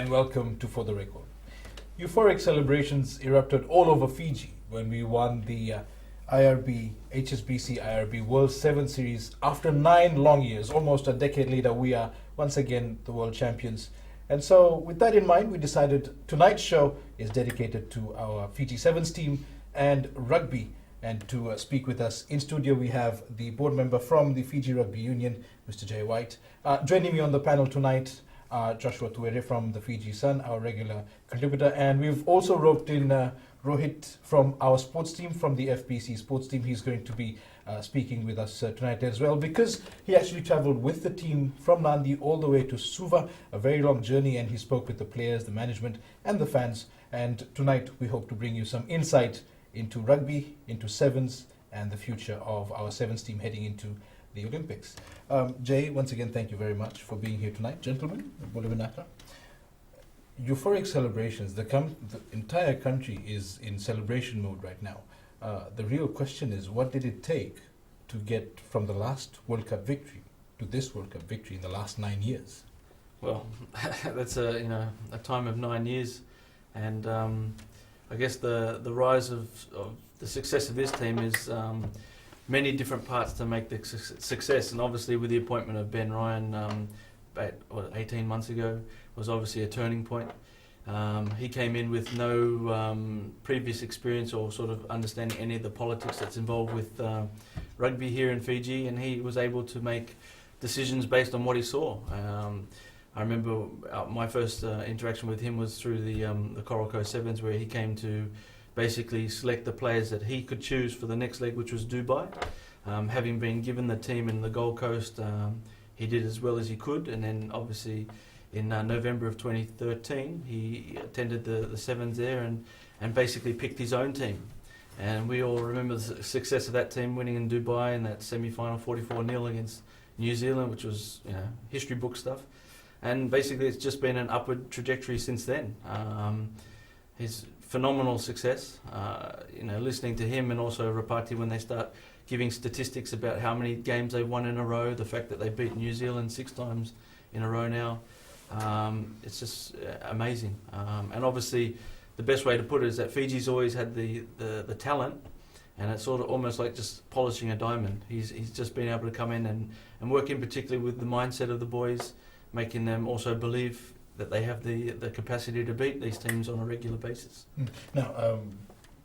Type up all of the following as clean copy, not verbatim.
and welcome to For the Record. Euphoric celebrations erupted all over Fiji when we won the HSBC IRB World 7 Series. After 9 long years, almost a decade later, we are once again the world champions. And so with that in mind, we decided tonight's show is dedicated to our Fiji Sevens team and rugby. And to speak with us in studio, we have the board member from the Fiji Rugby Union, Mr. Jay White. Joining me on the panel tonight, Joshua Tuere from the Fiji Sun, our regular contributor. And we've also roped in Rohit from our sports team, from the FBC sports team. He's going to be speaking with us tonight as well, because he actually traveled with the team from Nandi all the way to Suva, a very long journey, and he spoke with the players, the management, and the fans. And tonight we hope to bring you some insight into rugby, into sevens, and the future of our sevens team heading into the Olympics. Jay, once again, thank you very much for being here tonight. Gentlemen, Bolivinaka. Euphoric celebrations. The entire country is in celebration mode right now. The real question is, what did it take to get from the last World Cup victory to this World Cup victory in the last 9 years? Well, that's a time of 9 years, and I guess the rise of the success of this team is many different parts to make the success, and obviously with the appointment of Ben Ryan about 18 months ago was obviously a turning point. He came in with no previous experience or sort of understanding any of the politics that's involved with rugby here in Fiji, and he was able to make decisions based on what he saw. I remember my first interaction with him was through the Coral Coast Sevens, where he came to basically select the players that he could choose for the next leg, which was Dubai. Having been given the team in the Gold Coast, he did as well as he could, and then obviously in November of 2013 he attended the Sevens there and basically picked his own team. And we all remember the success of that team winning in Dubai in that semi-final 44-0 against New Zealand, which was history book stuff. And basically it's just been an upward trajectory since then. His phenomenal success, listening to him and also Rapati when they start giving statistics about how many games they've won in a row, the fact that they beat New Zealand 6 times in a row now, it's just amazing. And obviously the best way to put it is that Fiji's always had the talent, and it's sort of almost like just polishing a diamond. He's just been able to come in and work in particularly with the mindset of the boys, making them also believe that they have the capacity to beat these teams on a regular basis. Now,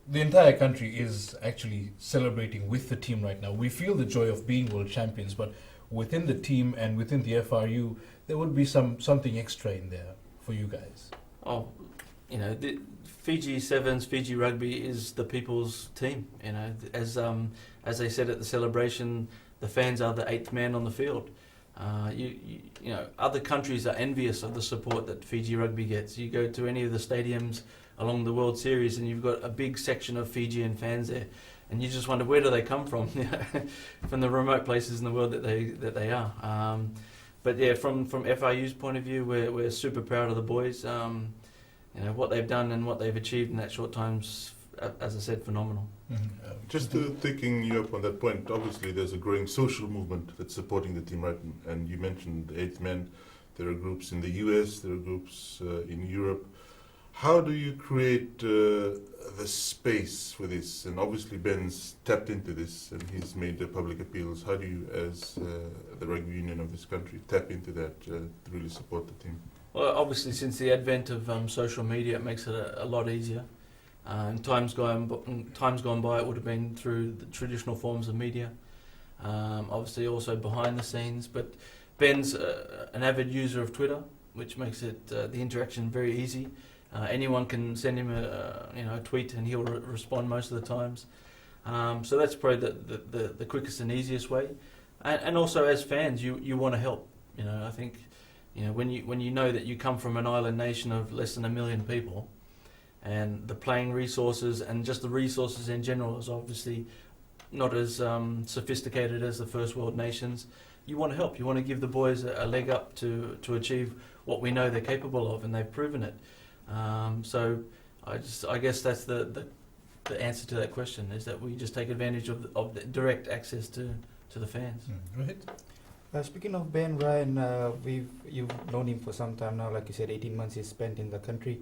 the entire country is actually celebrating with the team right now. We feel the joy of being world champions, but within the team and within the FRU, there would be something extra in there for you guys. Oh, the Fiji Sevens, Fiji Rugby is the people's team. As they said at the celebration, the fans are the 8th man on the field. Other countries are envious of the support that Fiji Rugby gets. You go to any of the stadiums along the World Series and you've got a big section of Fijian fans there, and you just wonder, where do they come from? From the remote places in the world that they are. But yeah, from FRU's point of view, we're super proud of the boys. What they've done and what they've achieved in that short time's, as I said, phenomenal. Mm-hmm. Just taking you up on that point, obviously there's a growing social movement that's supporting the team, right? And you mentioned the 8th man. There are groups in the US, there are groups in Europe. How do you create the space for this? And obviously Ben's tapped into this and he's made the public appeals. How do you, as the rugby union of this country, tap into that to really support the team? Well, obviously since the advent of social media, it makes it a lot easier. In times gone by, it would have been through the traditional forms of media. Obviously also behind the scenes, but Ben's an avid user of Twitter, which makes it the interaction very easy. Anyone can send him a tweet and he'll respond most of the times. So that's probably the quickest and easiest way. And also as fans, you want to help. I think when you know that you come from an island nation of less than 1 million people, and the playing resources and just the resources in general is obviously not as sophisticated as the first world nations. You want to help. You want to give the boys a leg up to achieve what we know they're capable of, and they've proven it. So I guess that's the answer to that question, is that we just take advantage of the direct access to the fans. Right. Speaking of Ben Ryan, you've known him for some time now. Like you said, 18 months he's spent in the country.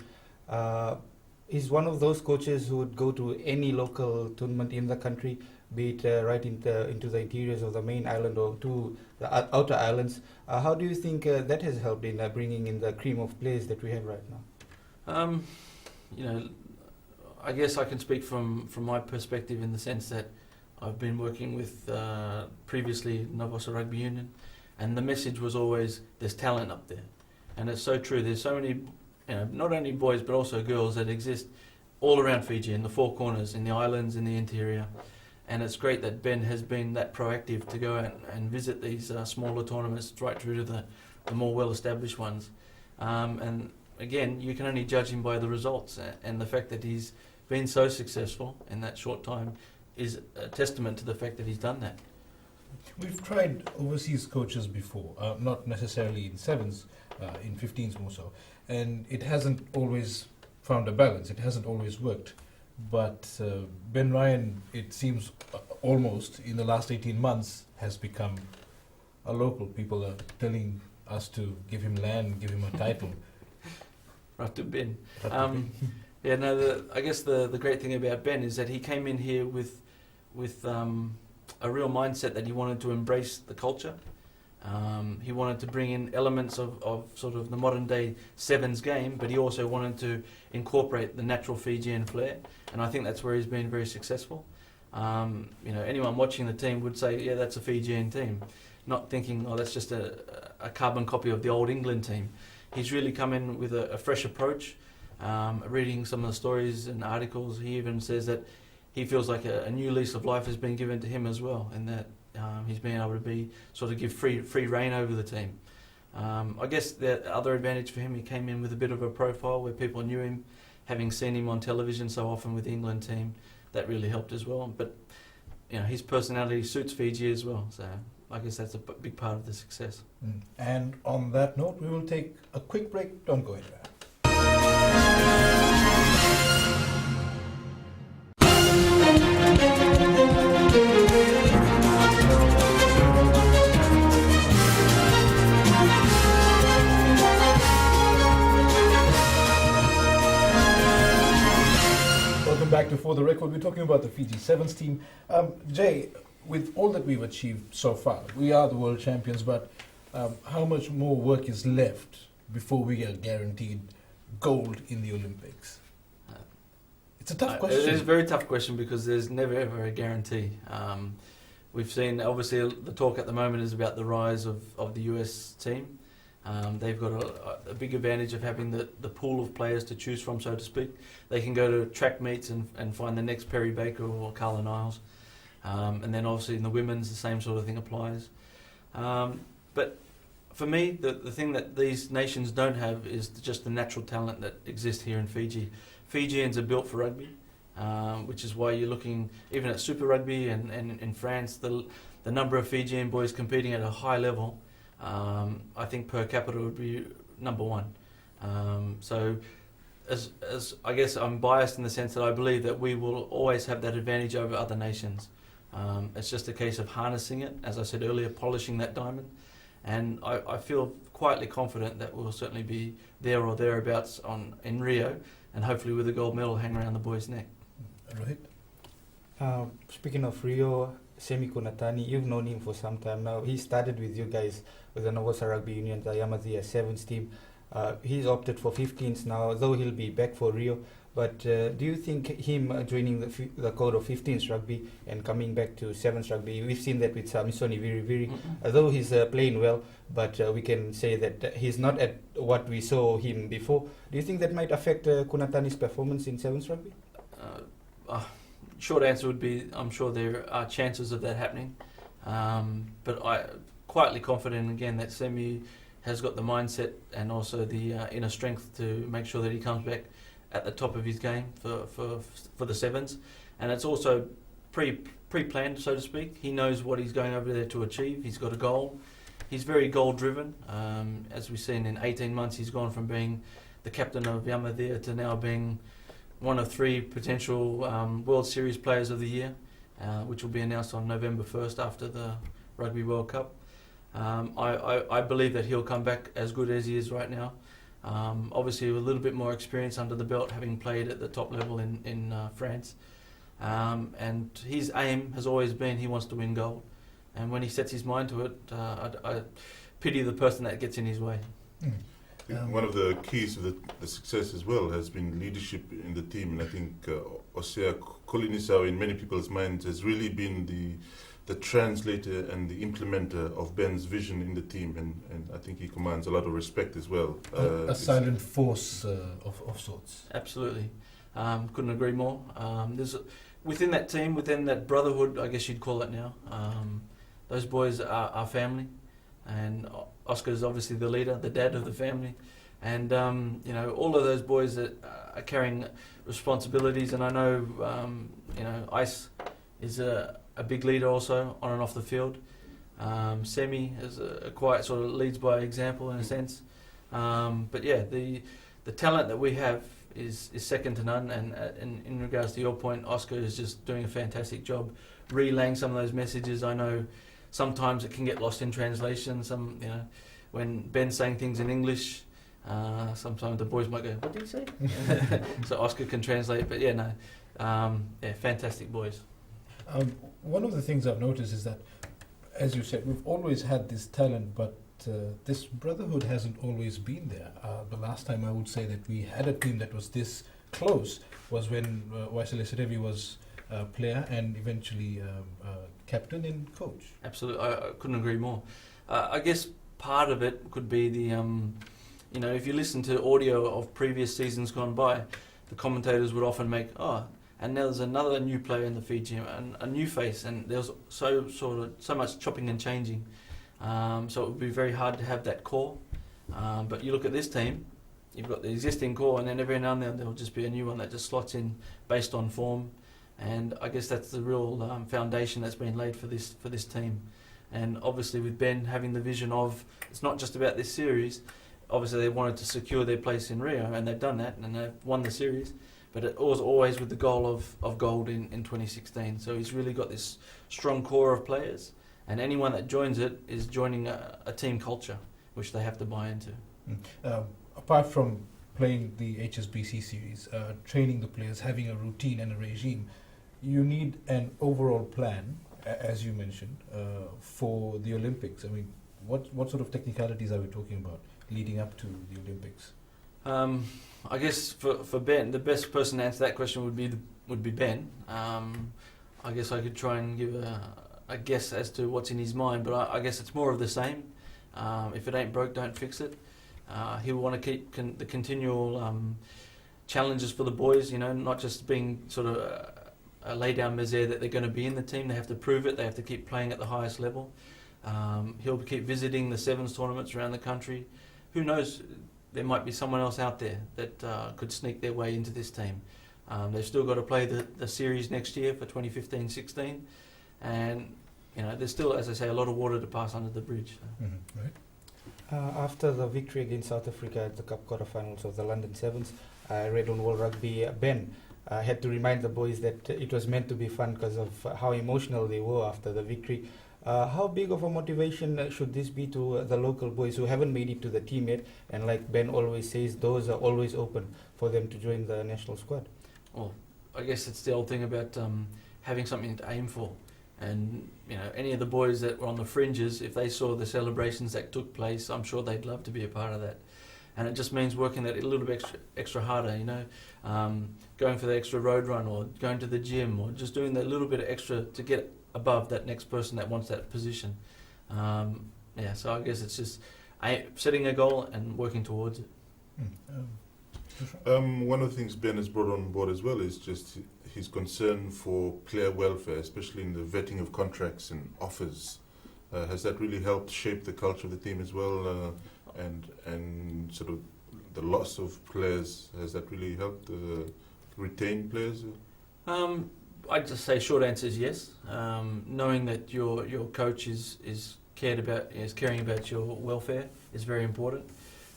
He's one of those coaches who would go to any local tournament in the country, be it right into the interiors of the main island or to the outer islands. How do you think that has helped in bringing in the cream of players that we have right now? You know, I guess I can speak from my perspective in the sense that I've been working with previously Novosa Rugby Union, and the message was always there's talent up there, and it's so true. There's so many, you know, not only boys but also girls that exist all around Fiji in the four corners, in the islands, in the interior, and it's great that Ben has been that proactive to go out and visit these smaller tournaments right through to the more well-established ones, and again, you can only judge him by the results, and the fact that he's been so successful in that short time is a testament to the fact that he's done that. We've tried overseas coaches before, not necessarily in sevens, in 15s more so, and it hasn't always found a balance. It hasn't always worked. But Ben Ryan, it seems almost in the last 18 months, has become a local. People are telling us to give him land, give him a title. Ratu Ben. Yeah, no. I guess the great thing about Ben is that he came in here with a real mindset that he wanted to embrace the culture. He wanted to bring in elements of sort of the modern day sevens game, but he also wanted to incorporate the natural Fijian flair, and I think that's where he's been very successful. You know, anyone watching the team would say, yeah, that's a Fijian team, not thinking, oh, that's just a carbon copy of the old England team. He's really come in with a fresh approach. Reading some of the stories and articles, he even says that he feels like a new lease of life has been given to him as well, and that he's been able to give free rein over the team. I guess the other advantage for him, he came in with a bit of a profile where people knew him, having seen him on television so often with the England team. That really helped as well. But you know, his personality suits Fiji as well, so I guess that's a big part of the success. And on that note, we will take a quick break. Don't go anywhere. Welcome back to For the Record. We're talking about the Fiji Sevens team. Jay, with all that we've achieved so far, we are the world champions, but how much more work is left before we are guaranteed gold in the Olympics? It's a tough question. It is a very tough question because there's never ever a guarantee. We've seen, obviously, the talk at the moment is about the rise of the US team. They've got a big advantage of having the pool of players to choose from, so to speak. They can go to track meets and find the next Perry Baker or Carla Niles. And then obviously in the women's, the same sort of thing applies. But for me, the thing that these nations don't have is just the natural talent that exists here in Fiji. Fijians are built for rugby, which is why you're looking, even at Super Rugby and in France, the number of Fijian boys competing at a high level, I think per capita would be number one. So as I guess I'm biased in the sense that I believe that we will always have that advantage over other nations. It's just a case of harnessing it, as I said earlier, polishing that diamond. And I feel quietly confident that we'll certainly be there or thereabouts in Rio, and hopefully with a gold medal hanging around the boys' neck. Rohit? Speaking of Rio, Semi Kunatani, you've known him for some time now. He started with you guys with the Novosa Rugby Union, the Yamathia Sevens team. He's opted for 15s now, though he'll be back for Rio. But do you think him joining the code of 15s rugby and coming back to 7s rugby, we've seen that with Misoni Viriviri, though he's playing well, but we can say that he's not at what we saw him before. Do you think that might affect Kunatani's performance in 7s rugby? Short answer would be, I'm sure there are chances of that happening. But I'm quietly confident, again, that Semi has got the mindset and also the inner strength to make sure that he comes back at the top of his game for the sevens, and it's also pre-planned, so to speak. He knows what he's going over there to achieve. He's got a goal. He's very goal-driven. As we've seen in 18 months, he's gone from being the captain of Yamathia to now being one of 3 potential World Series Players of the Year, which will be announced on November 1st after the Rugby World Cup. I believe that he'll come back as good as he is right now. Obviously, with a little bit more experience under the belt, having played at the top level in France. And his aim has always been he wants to win gold. And when he sets his mind to it, I pity the person that gets in his way. I think one of the keys of the success as well has been leadership in the team, and I think Osea Kolinisau in many people's minds has really been the translator and the implementer of Ben's vision in the team, and I think he commands a lot of respect as well. A silent force of sorts. Absolutely. Couldn't agree more. There's within that team, within that brotherhood, I guess you'd call it now, those boys are family, and Oscar is obviously the leader, the dad of the family, and all of those boys that are carrying responsibilities. And I know Ice is a big leader also on and off the field. Semi is a quiet sort of leads by example in a sense. But yeah, the talent that we have is second to none. And in regards to your point, Oscar is just doing a fantastic job relaying some of those messages. I know sometimes it can get lost in translation. When Ben's saying things in English, sometimes the boys might go, "What did he say?" So Oscar can translate. But fantastic boys. One of the things I've noticed is that, as you said, we've always had this talent, but this brotherhood hasn't always been there. The last time I would say that we had a team that was this close was when Waisile Serevi was player and eventually captain and coach. Absolutely, I couldn't agree more. I guess part of it could be the, if you listen to audio of previous seasons gone by, the commentators would often make, and there's another new player in the Fiji, and a new face, and there was so much chopping and changing. So it would be very hard to have that core. But you look at this team, you've got the existing core, and then every now and then there'll just be a new one that just slots in based on form. And I guess that's the real foundation that's been laid for this team. And obviously with Ben having the vision of, it's not just about this series. Obviously they wanted to secure their place in Rio, and they've done that, and they've won the series. But it was always with the goal of gold in 2016. So he's really got this strong core of players, and anyone that joins it is joining a team culture, which they have to buy into. Apart from playing the HSBC series, training the players, having a routine and a regime, you need an overall plan, as you mentioned, for the Olympics. I mean, what sort of technicalities are we talking about leading up to the Olympics? I guess for Ben, the best person to answer that question would be Ben. I guess I could try and give a guess as to what's in his mind, but I guess it's more of the same. If it ain't broke, don't fix it. He'll want to keep the continual challenges for the boys, not just being sort of a lay-down misère that they're going to be in the team. They have to prove it. They have to keep playing at the highest level. He'll keep visiting the Sevens tournaments around the country. Who knows? There might be someone else out there that could sneak their way into this team. They've still got to play the series next year for 2015-16, and there's still, as I say, a lot of water to pass under the bridge. So. Mm-hmm. Right. After the victory against South Africa at the Cup quarterfinals of the London Sevens, I read on World Rugby, Ben had to remind the boys that it was meant to be fun because of how emotional they were after the victory. How big of a motivation should this be to the local boys who haven't made it to the team yet? And like Ben always says, doors are always open for them to join the national squad. Well, I guess it's the old thing about having something to aim for. And, any of the boys that were on the fringes, if they saw the celebrations that took place, I'm sure they'd love to be a part of that. And it just means working that a little bit extra harder, going for the extra road run or going to the gym or just doing that little bit of extra to get above that next person that wants that position. So I guess it's just setting a goal and working towards it. One of the things Ben has brought on board as well is just his concern for player welfare, especially in the vetting of contracts and offers. Has that really helped shape the culture of the team as well? And sort of the loss of players, has that really helped retain players? I'd just say short answer is yes. Knowing that your coach is caring about your welfare is very important.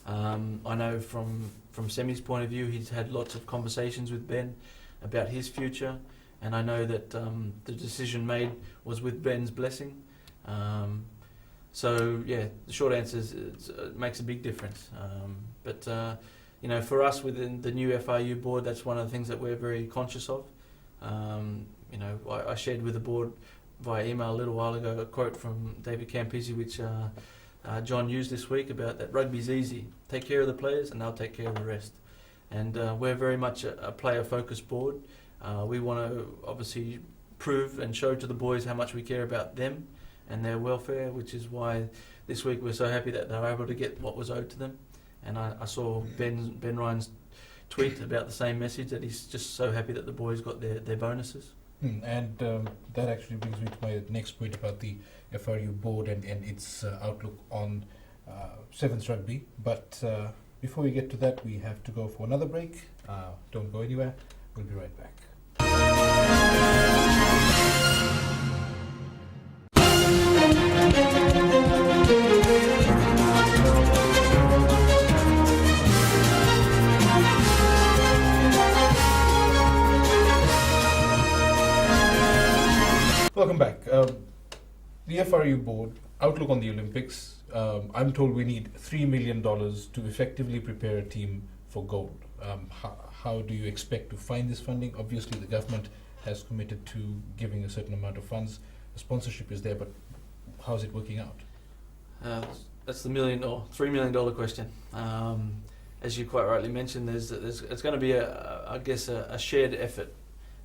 I know from Semi's point of view, he's had lots of conversations with Ben about his future, and I know that the decision made was with Ben's blessing. So yeah, the short answer is it makes a big difference. But you know, for us within the new FRU board, that's one of the things that we're very conscious of. You know, I shared with the board via email a little while ago a quote from David Campisi, which John used this week, about that rugby's easy. Take care of the players and they'll take care of the rest. And we're very much a player-focused board. We want to obviously prove and show to the boys how much we care about them and their welfare, which is why this week we're so happy that they were able to get what was owed to them. And I saw Ben Ryan's tweet about the same message, that he's just so happy that the boys got their bonuses. And that actually brings me to my next point about the FRU board and its outlook on Sevens rugby. But before we get to that, we have to go for another break. Don't go anywhere. We'll be right back. Welcome back. The FRU board, outlook on the Olympics. I'm told we need $3 million to effectively prepare a team for gold. How do you expect to find this funding? Obviously, the government has committed to giving a certain amount of funds. The sponsorship is there, but how's it working out? That's the $3 million question. As you quite rightly mentioned, it's going to be a shared effort.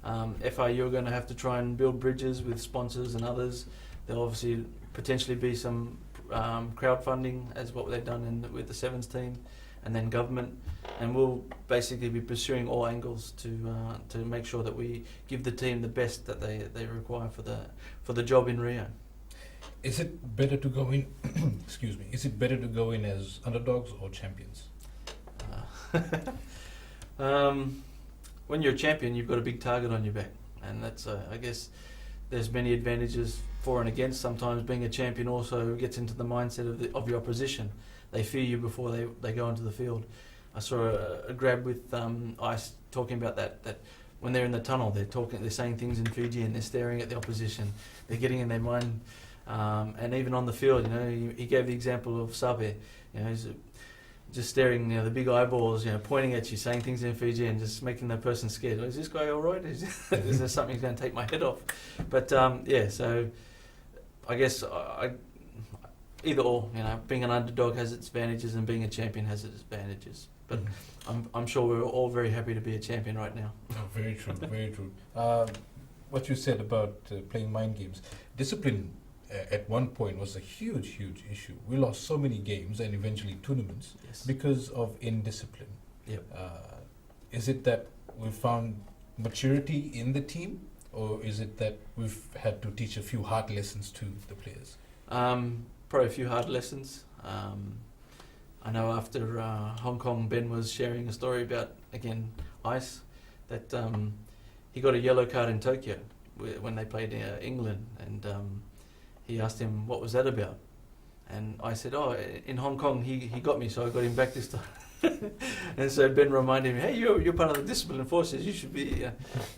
FRU are going to have to try and build bridges with sponsors and others. There'll obviously potentially be some crowdfunding, as what they've done with the Sevens team, and then government. And we'll basically be pursuing all angles to make sure that we give the team the best that they require for the job in Rio. Is it better to go in? Excuse me. Is it better to go in as underdogs or champions? When you're a champion, you've got a big target on your back, and that's I guess there's many advantages for and against. Sometimes being a champion also gets into the mindset of your opposition. They fear you before they go into the field. I saw a grab with Ice talking about that when they're in the tunnel, they're saying things in Fiji and they're staring at the opposition. They're getting in their mind, and even on the field, you know, he gave the example of Sabe. You know, he's just staring, you know, the big eyeballs, you know, pointing at you, saying things in Fiji and just making the person scared. Is this guy all right? Is there something he's going to take my head off? But yeah, so I guess either or, you know, being an underdog has its advantages and being a champion has its advantages. But I'm sure we're all very happy to be a champion right now. Oh, very true, very true. What you said about playing mind games, discipline at one point was a huge issue. We lost so many games and eventually tournaments because of indiscipline. Yep. Is it that we've found maturity in the team, or is it that we've had to teach a few hard lessons to the players? Probably a few hard lessons. I know after Hong Kong, Ben was sharing a story about, again, Ice, that he got a yellow card in Tokyo when they played England, and he asked him, what was that about? And I said, oh, in Hong Kong he got me, so I got him back this time. And so Ben reminded me, hey, you're part of the discipline forces, you should be.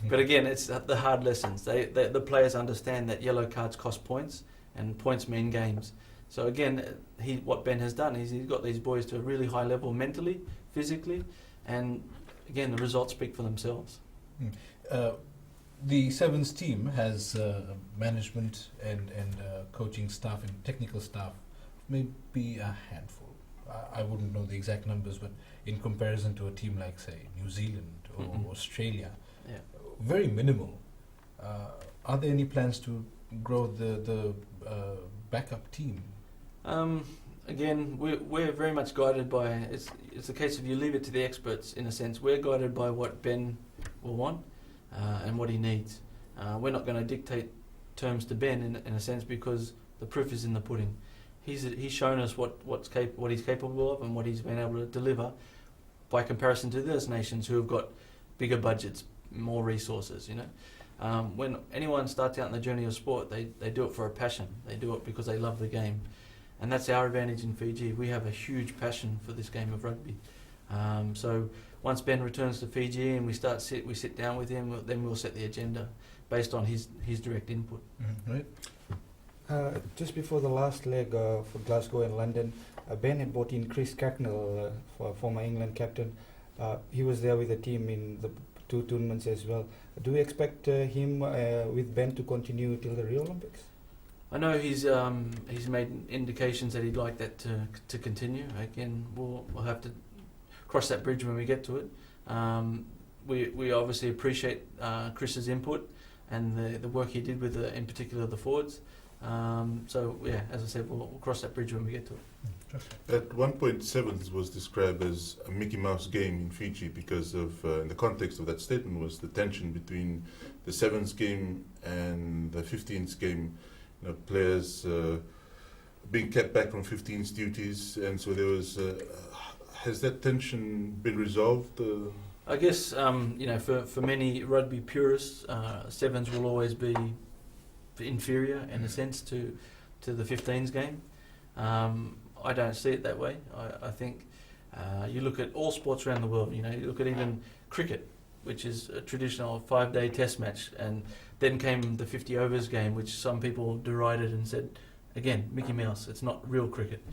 But again, it's the hard lessons. The players understand that yellow cards cost points, and points mean games. So again, what Ben has done is he's got these boys to a really high level mentally, physically, and again, the results speak for themselves. The Sevens team has management and coaching staff and technical staff, maybe a handful. I wouldn't know the exact numbers, but in comparison to a team like, say, New Zealand or Australia, very minimal. Are there any plans to grow the backup team? Again, we're very much guided by, it's a case of you leave it to the experts in a sense. We're guided by what Ben will want and what he needs. We're not going to dictate terms to Ben in a sense, because the proof is in the pudding. He's shown us what he's capable of and what he's been able to deliver by comparison to those nations who have got bigger budgets, more resources, you know. When anyone starts out in the journey of sport, they do it for a passion. They do it because they love the game. And that's our advantage in Fiji. We have a huge passion for this game of rugby. So once Ben returns to Fiji and we sit down with him, then we'll set the agenda based on his direct input. Right. Just before the last leg for Glasgow and London, Ben had brought in Chris Cacknell, former England captain. He was there with the team in the two tournaments as well. Do we expect him with Ben to continue till the Rio Olympics? I know he's made indications that he'd like that to continue. Again, we'll have to cross that bridge when we get to it. We obviously appreciate Chris's input and the work he did with in particular the forwards. So yeah, as I said, we'll cross that bridge when we get to it. At one point, Sevens was described as a Mickey Mouse game in Fiji because of, in the context of that statement, was the tension between the Sevens game and the 15s game. You know, players being kept back from 15s duties, and so there was. Has that tension been resolved? I guess for many rugby purists, Sevens will always be inferior in a sense to the 15s game. I don't see it that way. I think you look at all sports around the world. You look at even cricket, which is a traditional 5-day test match, and then came the 50 overs game, which some people derided and said, again, Mickey Mouse, it's not real cricket.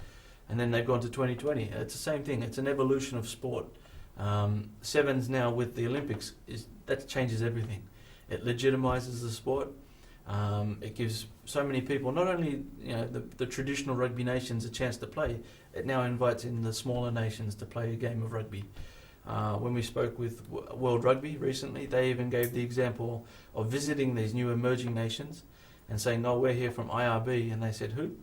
And then they've gone to 2020. It's the same thing. It's an evolution of sport. Sevens now with the Olympics, that changes everything. It legitimizes the sport. It gives so many people, not only the traditional rugby nations, a chance to play. It now invites in the smaller nations to play a game of rugby. When we spoke with World Rugby recently, they even gave the example of visiting these new emerging nations and saying, "No, we're here from IRB," and they said, "Who?"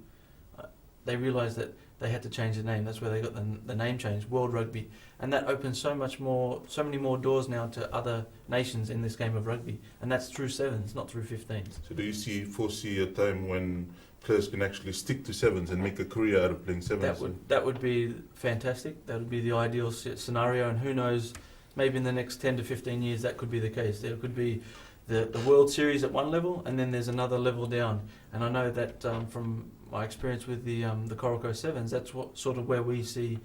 They realised that they had to change the name. That's where they got the name change, World Rugby, and that opens so many more doors now to other nations in this game of rugby, and that's through sevens, not through 15s. So do you foresee a time when players can actually stick to sevens and make a career out of playing sevens? That would be fantastic. That would be the ideal scenario, and who knows, maybe in the next 10 to 15 years that could be the case. There could be the World Series at one level, and then there's another level down. And I know that from my experience with the Coral Coast Sevens, that's sort of where we see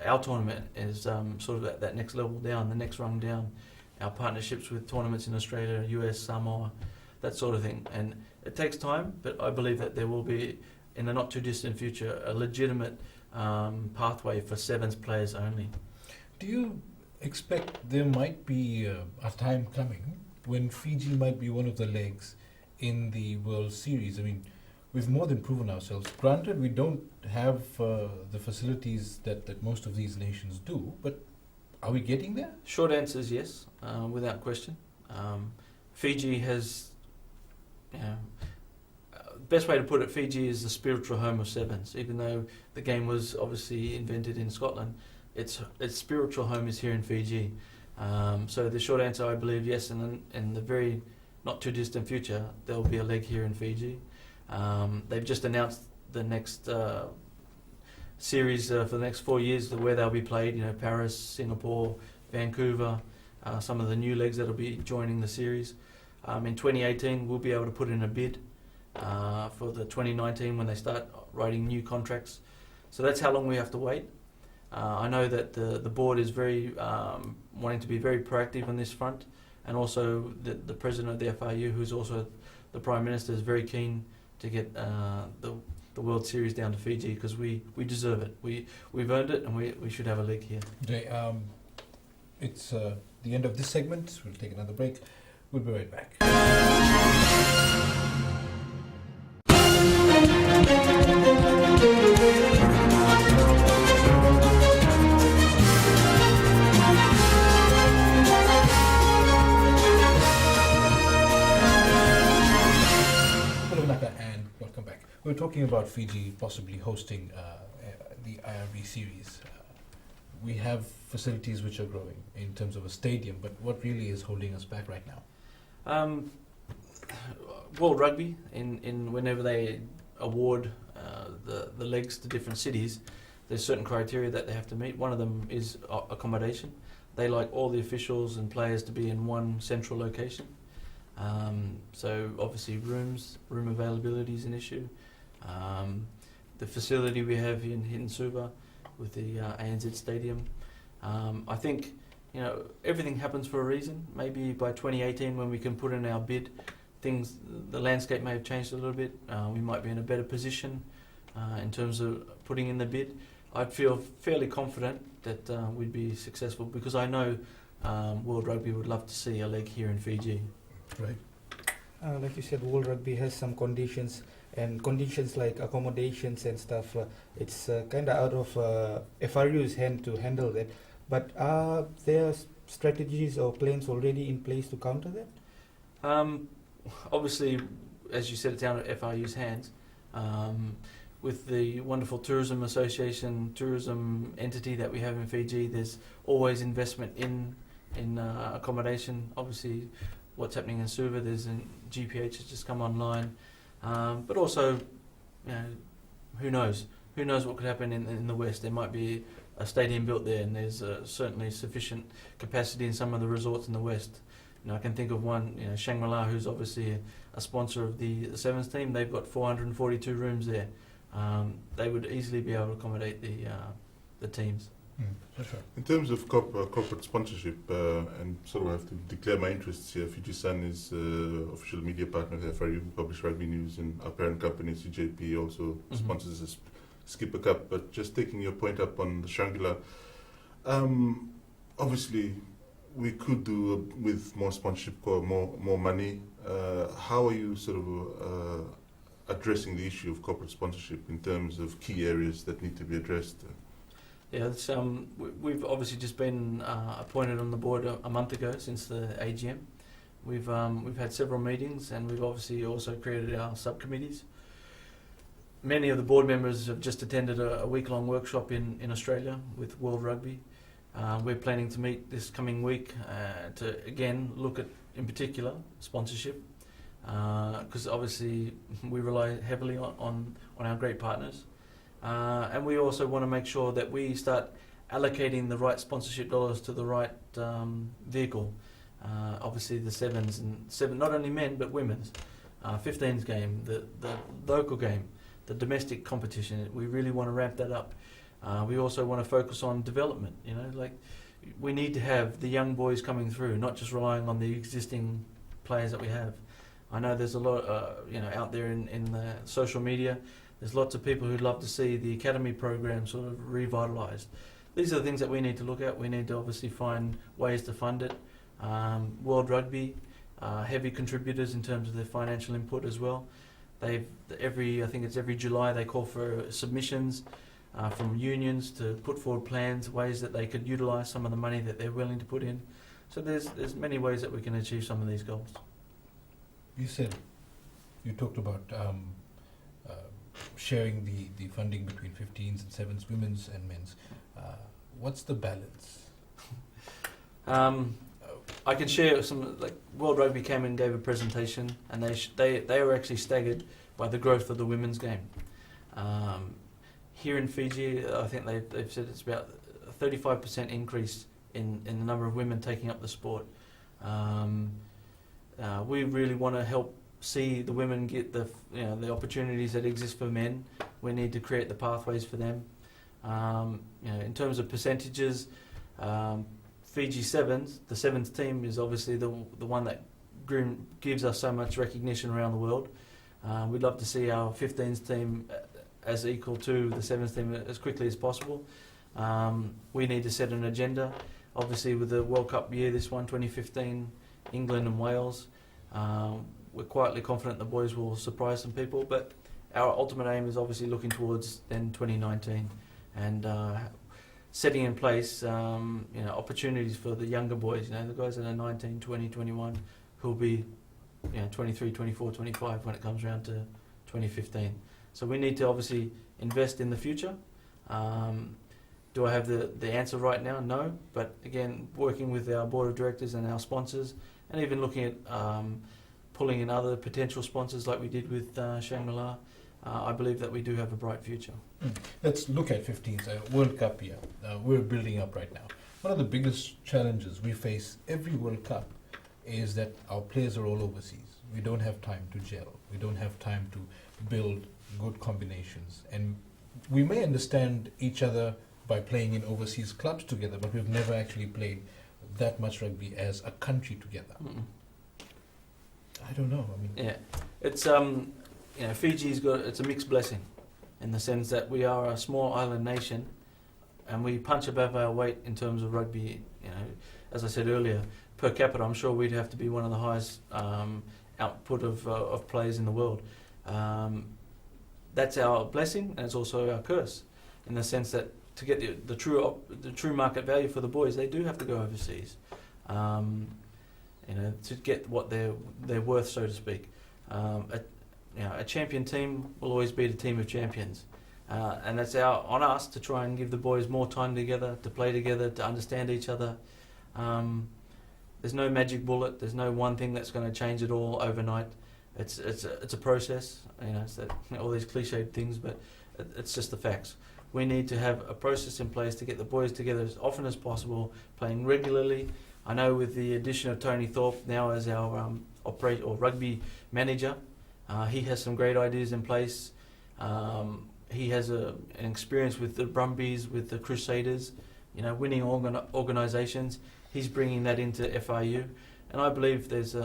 our tournament is sort of at that next level down, the next rung down. Our partnerships with tournaments in Australia, US, Samoa, that sort of thing. And it takes time, but I believe that there will be, in the not too distant future, a legitimate pathway for sevens players only. Do you expect there might be a time coming when Fiji might be one of the legs in the World Series? I mean, we've more than proven ourselves. Granted, we don't have the facilities that most of these nations do, but are we getting there? Short answer is yes, without question. Fiji has, best way to put it, Fiji is the spiritual home of sevens. Even though the game was obviously invented in Scotland, its spiritual home is here in Fiji. So the short answer, I believe, yes, and in the very not too distant future, there will be a leg here in Fiji. They've just announced the next series for the next 4 years, where they'll be played. Paris, Singapore, Vancouver, some of the new legs that'll be joining the series. In 2018, we'll be able to put in a bid for the 2019 when they start writing new contracts. So that's how long we have to wait. I know that the board is very wanting to be very proactive on this front, and also the president of the FRU, who's also the Prime Minister, is very keen to get the World Series down to Fiji, because we deserve it. We've earned it, and we should have a leg here. Okay, it's the end of this segment. We'll take another break. We'll be right back. And welcome back. We're talking about Fiji possibly hosting the IRB series. We have facilities which are growing in terms of a stadium, but what really is holding us back right now? World Rugby, in whenever they award the legs to different cities, there's certain criteria that they have to meet. One of them is accommodation. They like all the officials and players to be in one central location. So obviously room availability is an issue. The facility we have in Hinsuva with the ANZ Stadium. I think everything happens for a reason. Maybe by 2018, when we can put in our bid, the landscape may have changed a little bit. We might be in a better position in terms of putting in the bid. I'd feel fairly confident that we'd be successful because I know World Rugby would love to see a leg here in Fiji. Right. Like you said, World Rugby has some conditions, and conditions like accommodations and stuff. It's kind of out of FRU's hand to handle that. But are there strategies or plans already in place to counter that? Obviously, as you said, it's down at FRU's hands. With the wonderful tourism association, tourism entity that we have in Fiji, there's always investment in accommodation. Obviously, what's happening in Suva, there's a GPH has just come online, but also, you know, who knows? Who knows what could happen in the West? There might be a stadium built there, and there's certainly sufficient capacity in some of the resorts in the West. You know, I can think of one, you know, Shangri-La, who's obviously a sponsor of the Sevens team. They've got 442 rooms there. They would easily be able to accommodate the teams. That's right. In terms of corporate sponsorship, and sort of have to declare my interests here, Fiji Sun is official media partner of the FRU. We publish rugby news, and our parent company, CJP, also sponsors the Skipper Cup. But just taking your point up on the Shangri-La, obviously we could do with more sponsorship, more money. How are you sort of addressing the issue of corporate sponsorship in terms of key areas that need to be addressed? Yeah, it's, we've obviously just been appointed on the board a month ago since the AGM. We've had several meetings, and we've obviously also created our subcommittees. Many of the board members have just attended a week-long workshop in Australia with World Rugby. We're planning to meet this coming week to again look at, in particular, sponsorship, because obviously we rely heavily on our great partners. And we also want to make sure that we start allocating the right sponsorship dollars to the right vehicle. Obviously the sevens, not only men but women's, 15s game, the local game, the domestic competition. We really want to ramp that up. We also want to focus on development. You know, like we need to have the young boys coming through, not just relying on the existing players that we have. I know there's a lot, out there in the social media. There's lots of people who'd love to see the academy program sort of revitalised. These are the things that we need to look at. We need to obviously find ways to fund it. World Rugby, heavy contributors in terms of their financial input as well. I think it's every July they call for submissions from unions to put forward plans, ways that they could utilise some of the money that they're willing to put in. So there's many ways that we can achieve some of these goals. You talked about sharing the funding between 15s and 7s, women's and men's. What's the balance? I can share some, like World Rugby came and gave a presentation, and they were actually staggered by the growth of the women's game. Here in Fiji, I think they've said it's about a 35% increase in the number of women taking up the sport. We really want to help see the women get the opportunities that exist for men. We need to create the pathways for them. In terms of percentages, Fiji Sevens, the Sevens team is obviously the one that gives us so much recognition around the world. We'd love to see our 15s team as equal to the Sevens team as quickly as possible. We need to set an agenda. Obviously with the World Cup year, this one, 2015, England and Wales, we're quietly confident the boys will surprise some people, but our ultimate aim is obviously looking towards then 2019 and setting in place opportunities for the younger boys, the guys that are 19, 20, 21, who'll be 23, 24, 25 when it comes around to 2015. So we need to obviously invest in the future. Do I have the answer right now? No, but again, working with our board of directors and our sponsors, and even looking at pulling in other potential sponsors like we did with Shangri-La, I believe that we do have a bright future. Let's look at 15s, World Cup year. We're building up right now. One of the biggest challenges we face every World Cup is that our players are all overseas. We don't have time to gel. We don't have time to build good combinations. And we may understand each other by playing in overseas clubs together, but we've never actually played that much rugby as a country together. I don't know. I mean, Yeah, it's Fiji's it's a mixed blessing, in the sense that we are a small island nation, and we punch above our weight in terms of rugby. As I said earlier, per capita, I'm sure we'd have to be one of the highest output of players in the world. That's our blessing, and it's also our curse, in the sense that to get the true market value for the boys, they do have to go overseas, to get what they're worth, so to speak. A champion team will always beat a team of champions, and it's on us to try and give the boys more time together, to play together, to understand each other. There's no magic bullet. There's no one thing that's going to change it all overnight. It's a process. It's all these cliched things, but it's just the facts. We need to have a process in place to get the boys together as often as possible, playing regularly. I know with the addition of Tony Thorpe now as our rugby manager, he has some great ideas in place. He has an experience with the Brumbies, with the Crusaders, winning organisations. He's bringing that into FIU, and I believe there's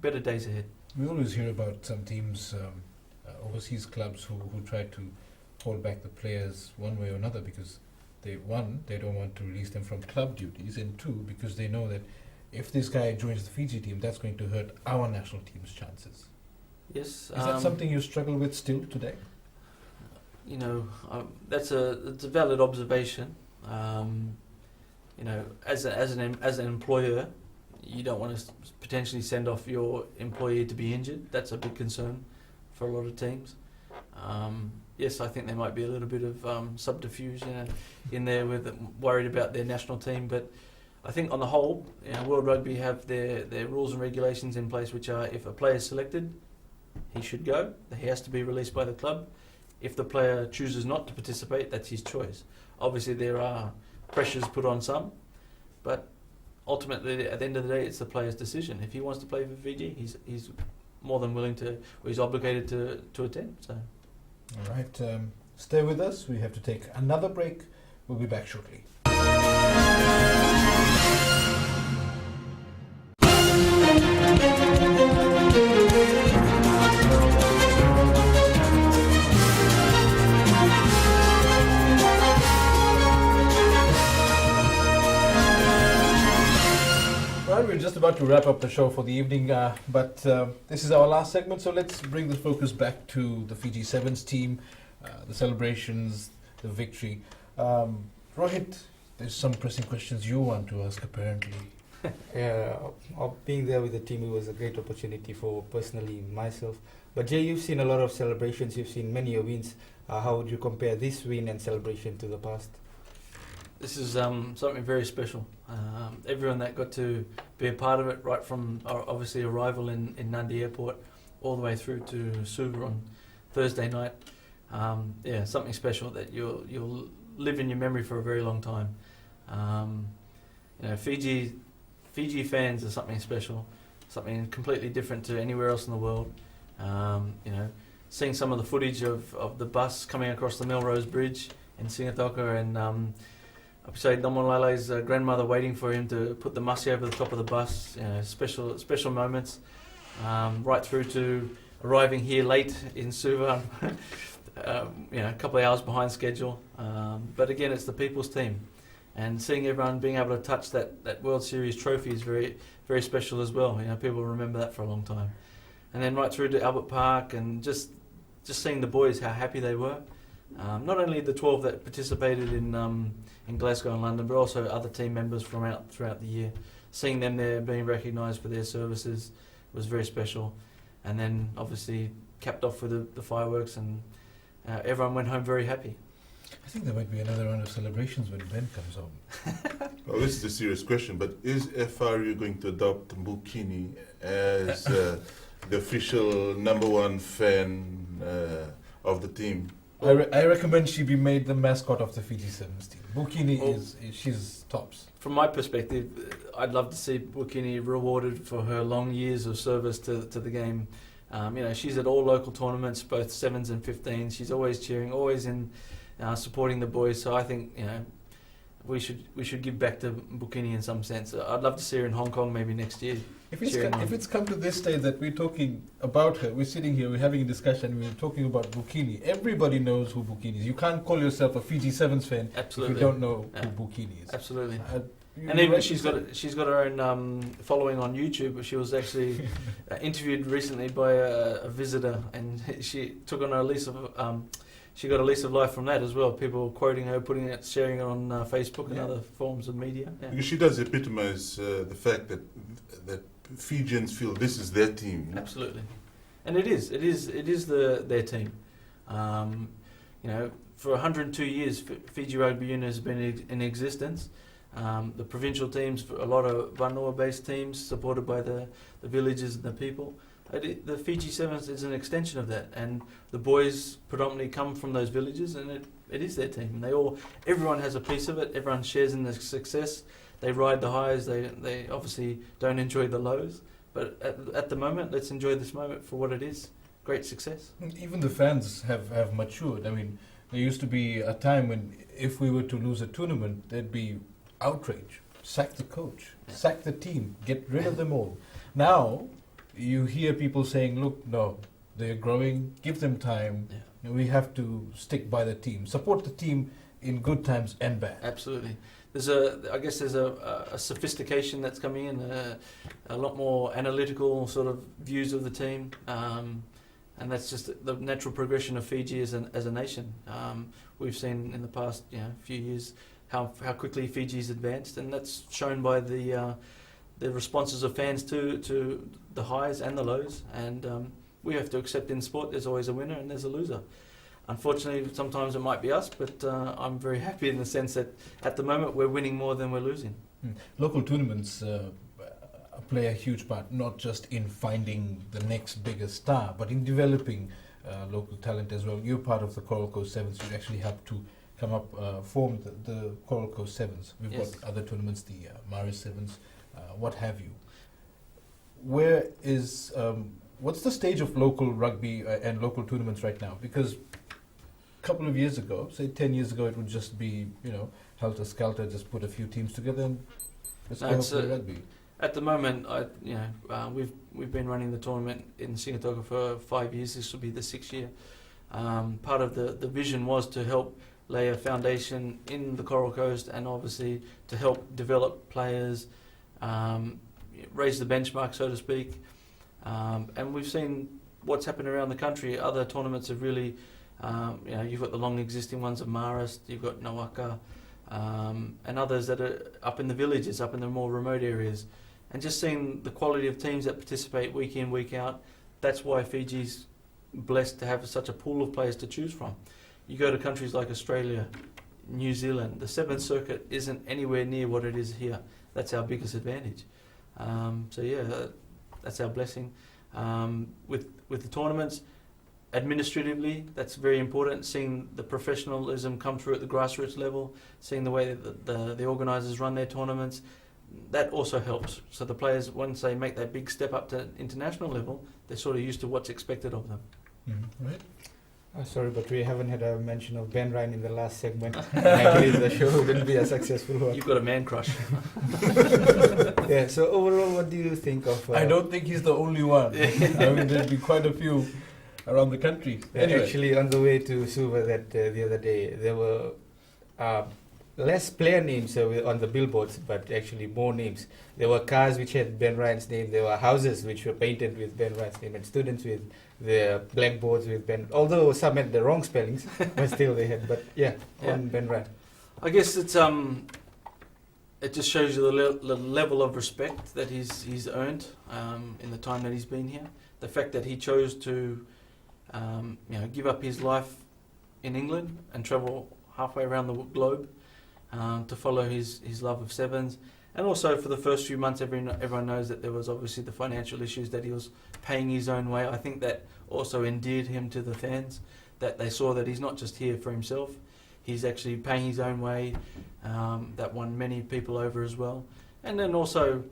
better days ahead. We always hear about some teams, overseas clubs who try to hold back the players one way or another because they don't want to release them from club duties, and two, because they know that if this guy joins the Fiji team, that's going to hurt our national team's chances. Yes. Is that something you struggle with still today? That's a valid observation. As an employer, you don't want to potentially send off your employee to be injured. That's a big concern for a lot of teams. Yes, I think there might be a little bit of subterfuge in there with worried about their national team, but I think on the whole, World Rugby have their rules and regulations in place, which are if a player is selected, he should go. He has to be released by the club. If the player chooses not to participate, that's his choice. Obviously, there are pressures put on some, but ultimately, at the end of the day, it's the player's decision. If he wants to play for Fiji, he's more than willing to, or he's obligated to attend. So, all right, stay with us. We have to take another break. We'll be back shortly. We're just about to wrap up the show for the evening, but this is our last segment, so let's bring the focus back to the Fiji Sevens team, the celebrations, the victory. Rohit, there's some pressing questions you want to ask, apparently. Yeah, being there with the team, it was a great opportunity for personally myself. But Jay, you've seen a lot of celebrations, you've seen many wins. How would you compare this win and celebration to the past? This is something very special. Everyone that got to be a part of it, right from our obviously arrival in Nadi Airport, all the way through to Suva on Thursday night. Something special that you'll live in your memory for a very long time. Fiji fans are something special, something completely different to anywhere else in the world. Seeing some of the footage of the bus coming across the Melrose Bridge in Singataka, and say Nomonlele's grandmother waiting for him to put the masi over the top of the bus. Special moments, right through to arriving here late in Suva, a couple of hours behind schedule. But again, it's the people's team, and seeing everyone being able to touch that World Series trophy is very, very special as well. People remember that for a long time. And then right through to Albert Park, and just seeing the boys, how happy they were. Not only the 12 that participated in Glasgow and London, but also other team members throughout the year. Seeing them there being recognised for their services was very special. And then obviously capped off with the fireworks, and everyone went home very happy. I think there might be another round of celebrations when Ben comes home. Well, this is a serious question, but is FRU going to adopt Mbukini as the official number one fan of the team? I recommend she be made the mascot of the Fiji Sevens team. Bukini she's tops. From my perspective, I'd love to see Bukini rewarded for her long years of service to the game. She's at all local tournaments, both 7s and 15s. She's always cheering, always in supporting the boys. So I think we should give back to Bukini in some sense. I'd love to see her in Hong Kong maybe next year. cheering on. If it's come to this stage that we're talking about her, we're sitting here, we're having a discussion, we're talking about Bukini. Everybody knows who Bukini is. You can't call yourself a Fiji Sevens fan Absolutely. if you don't know who Bukini is. Absolutely. You And even right she's to got her own following on YouTube. She was actually interviewed recently by a visitor, and she took on a lease of she got a lease of life from that as well. People quoting her, putting it, sharing it on Facebook and other forms of media. Yeah. Because she does epitomise the fact that Fijians feel this is their team. You know? Absolutely, and it is their team. You know, for 102 years, Fiji Rugby Union has been in existence. The provincial teams, a lot of Vanua-based teams, supported by the villages and the people. The Fiji Sevens is an extension of that, and the boys predominantly come from those villages, and it is their team. And everyone has a piece of it. Everyone shares in the success. They ride the highs. They obviously don't enjoy the lows. But at the moment, let's enjoy this moment for what it is. Great success. Even the fans have matured. I mean, there used to be a time when if we were to lose a tournament, there'd be outrage. Sack the coach. Sack the team. Get rid of them all. Now, you hear people saying, look, no, they're growing, give them time. Yeah. You know, we have to stick by the team. Support the team in good times and bad. Absolutely. I guess there's a sophistication that's coming in, a lot more analytical sort of views of the team, and that's just the natural progression of Fiji as a nation. We've seen in the past few years how quickly Fiji's advanced, and that's shown by the responses of fans to the highs and the lows. And we have to accept in sport there's always a winner and there's a loser. Unfortunately, sometimes it might be us, but I'm very happy in the sense that at the moment we're winning more than we're losing. Local tournaments play a huge part, not just in finding the next biggest star, but in developing local talent as well. You're part of the Coral Coast Sevens. You actually helped to come up, form the Coral Coast Sevens. We've Yes. got other tournaments, the Maris Sevens, what have you. Where is, what's the stage of local rugby and local tournaments right now? Because a couple of years ago, say 10 years ago, it would just be, helter-skelter, just put a few teams together and let's go play rugby. At the moment, we've been running the tournament in Singatoka for 5 years. This will be the 6th year. Part of the vision was to help lay a foundation in the Coral Coast, and obviously to help develop players, raise the benchmark, so to speak. And we've seen what's happened around the country. Other tournaments have really, you've got the long existing ones of Marist, you've got Nawaka, and others that are up in the villages, up in the more remote areas. And just seeing the quality of teams that participate week in, week out, that's why Fiji's blessed to have such a pool of players to choose from. You go to countries like Australia, New Zealand, the Seventh Circuit isn't anywhere near what it is here. That's our biggest advantage. That's our blessing. With the tournaments, administratively, that's very important. Seeing the professionalism come through at the grassroots level, seeing the way that the organisers run their tournaments, that also helps. So the players, once they make that big step up to international level, they're sort of used to what's expected of them. Mm-hmm. Right. Sorry, but we haven't had a mention of Ben Ryan in the last segment. And I believe the show wouldn't be a successful one. You've got a man crush. Yeah, so overall, what do you think of... I don't think he's the only one. I mean, there'd be quite a few around the country. Anyway. Actually, on the way to Suva the other day, there were less player names on the billboards, but actually more names. There were cars which had Ben Ryan's name. There were houses which were painted with Ben Ryan's name, and students with the blackboards with Ben. Although some had the wrong spellings, but still they had. But on Ben Ryan. I guess it's it just shows you the level of respect that he's earned in the time that he's been here. The fact that he chose to give up his life in England and travel halfway around the globe to follow his love of sevens. And also for the first few months, everyone knows that there was obviously the financial issues, that he was paying his own way. I think that also endeared him to the fans, that they saw that he's not just here for himself, he's actually paying his own way. That won many people over as well. And then also,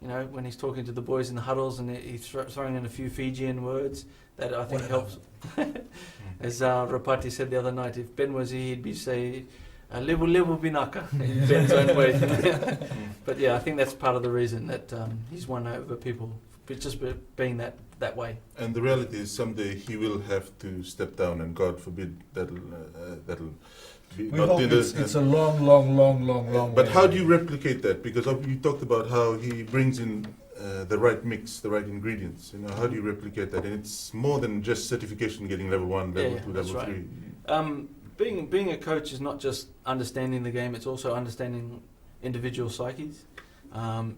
when he's talking to the boys in the huddles and he's throwing in a few Fijian words, that I think helps. As Rapati said the other night, if Ben was here, he'd be say, Level binaka in Ben's own way. But yeah, I think that's part of the reason that he's won over people, just being that way. And the reality is someday he will have to step down, and God forbid that'll be We not hope be the- it's a long But way how away. do you replicate that? Because you talked about how he brings in the right mix, the right ingredients. You know, how do you replicate that? And it's more than just certification, getting level 1, level 2, that's level right. 3. Being a coach is not just understanding the game; it's also understanding individual psyches.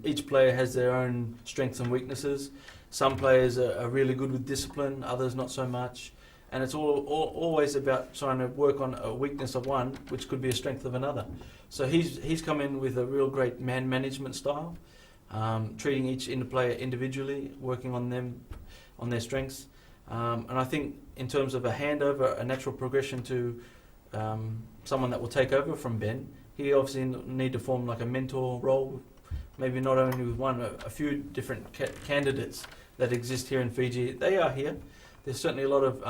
Each player has their own strengths and weaknesses. Some players are really good with discipline, others not so much. And it's always about trying to work on a weakness of one, which could be a strength of another. So he's come in with a real great man management style, treating each player individually, working on them, on their strengths. And I think in terms of a handover, a natural progression to someone that will take over from Ben, he obviously need to form like a mentor role, maybe not only with one, a few different candidates that exist here in Fiji. They are here. There's certainly a lot of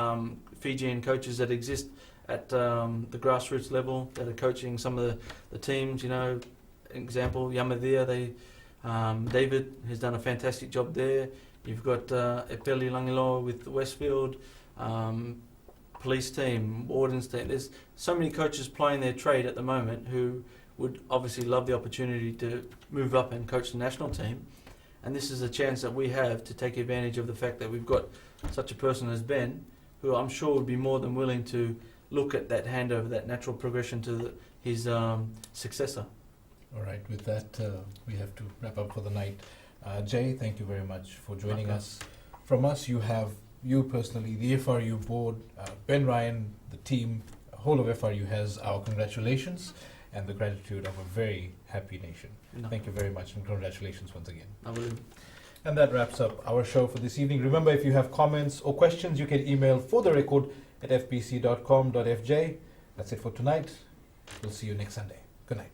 Fijian coaches that exist at the grassroots level that are coaching some of the teams. You know, example, Yamathea, David has done a fantastic job there. You've got Epeli Langiloa with Westfield, police team, wardens team. There's so many coaches playing their trade at the moment who would obviously love the opportunity to move up and coach the national team. And this is a chance that we have to take advantage of the fact that we've got such a person as Ben, who I'm sure would be more than willing to look at that handover, that natural progression to his successor. All right, with that, we have to wrap up for the night. Jay, thank you very much for joining us. From us, you personally, the FRU board, Ben Ryan, the team, whole of FRU has our congratulations and the gratitude of a very happy nation. No. Thank you very much and congratulations once again. I will. And that wraps up our show for this evening. Remember, if you have comments or questions, you can email fortherecord@fbc.com.fj. That's it for tonight. We'll see you next Sunday. Good night.